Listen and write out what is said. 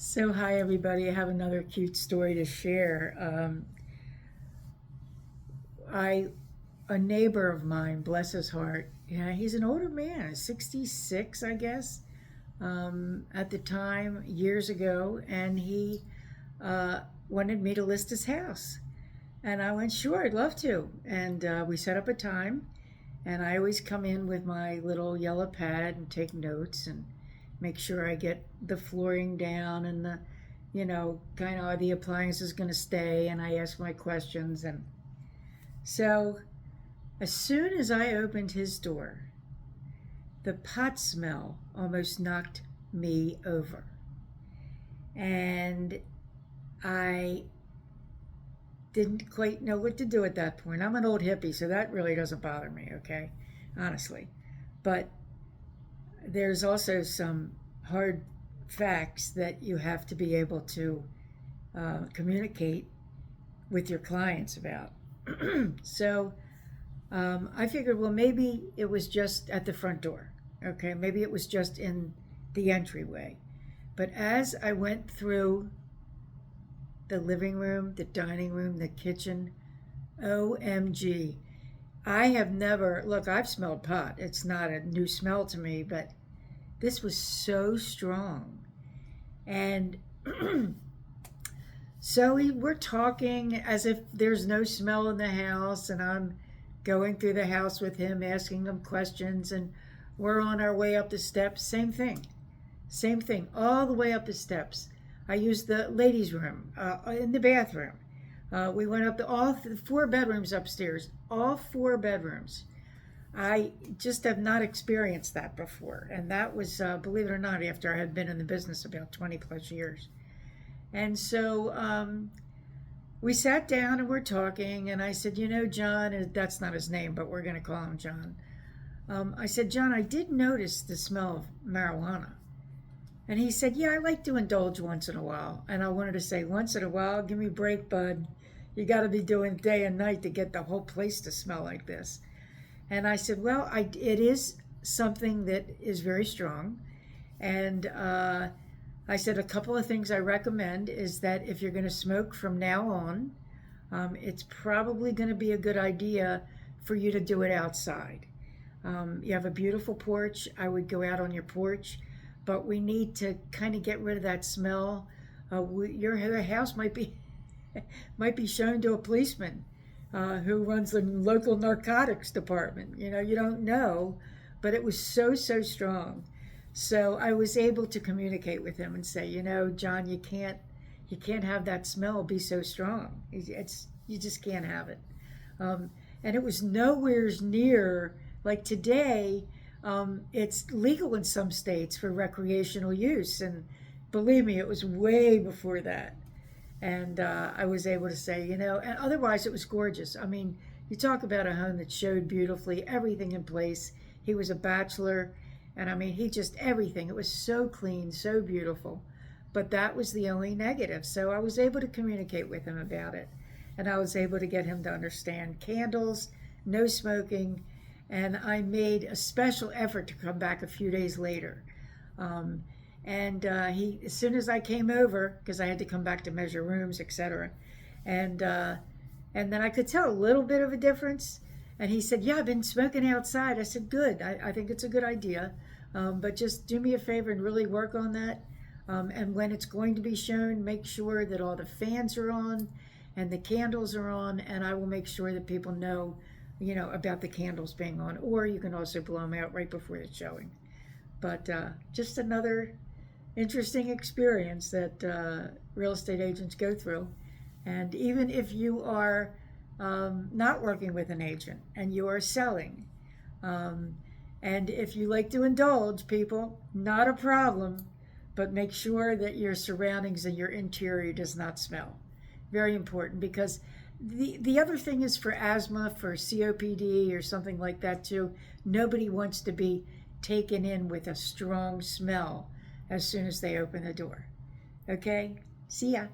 So, hi everybody. I have another cute story to share. I a neighbor of mine, bless his heart. Yeah, he's an older man, 66, I guess, at the time, years ago, and he uh, wanted me to list his house. And I went, sure, I'd love to. And we set up a time, and I always come in with my little yellow pad and take notes and make sure I get the flooring down and kind of are the appliances going to stay. And I ask my questions. And so as soon as I opened his door, the pot smell almost knocked me over. And I didn't quite know what to do at that point. I'm an old hippie, so that really doesn't bother me, okay? Honestly. But there's also some hard facts that you have to be able to communicate with your clients about. So I figured, well, maybe it was just at the front door. Okay, maybe it was just in the entryway. But as I went through the living room, the dining room, the kitchen, OMG. I have never, look, I've smelled pot. It's not a new smell to me, but this was so strong. And so we're talking as if there's no smell in the house, and I'm going through the house with him, asking him questions, and we're on our way up the steps. Same thing, all the way up the steps. I used the ladies' room in the bathroom. We went up to all four bedrooms upstairs, all four bedrooms. I just have not experienced that before. And that was, believe it or not, after I had been in the business about 20 plus years. And so we sat down and we're talking. And I said, John, and that's not his name, but we're going to call him John. I said, John, I did notice the smell of marijuana. And he said, yeah, I like to indulge once in a while. And I wanted to say, once in a while, give me a break, bud. You got to be doing day and night to get the whole place to smell like this. And I said, well, it is something that is very strong. And I said, a couple of things I recommend is that if you're going to smoke from now on, it's probably going to be a good idea for you to do it outside. You have a beautiful porch. I would go out on your porch. But we need to kind of get rid of that smell. Your house might be might be shown to a policeman who runs the local narcotics department. You don't know, but it was so strong. So I was able to communicate with him and say, John, you can't have that smell be so strong. You just can't have it. And it was nowhere near like today. It's legal in some states for recreational use, and believe me, it was way before that. And I was able to say, and otherwise it was gorgeous. I mean, you talk about a home that showed beautifully, everything in place. He was a bachelor, and I mean, he just everything. It was so clean, so beautiful. But that was the only negative. So I was able to communicate with him about it, and I was able to get him to understand candles, no smoking, and I made a special effort to come back a few days later. And he, as soon as I came over, because I had to come back to measure rooms, etc., and and then I could tell a little bit of a difference. And he said, "Yeah, I've been smoking outside." I said, "Good. I think it's a good idea, but just do me a favor and really work on that. And when it's going to be shown, make sure that all the fans are on and the candles are on, and I will make sure that people know." About the candles being on, or you can also blow them out right before the showing. But just another interesting experience that real estate agents go through. And even if you are not working with an agent and you are selling, and if you like to indulge people, not a problem, but make sure that your surroundings and your interior does not smell. Very important, because the other thing is for asthma, for COPD or something like that too. Nobody wants to be taken in with a strong smell as soon as they open the door. Okay? See ya.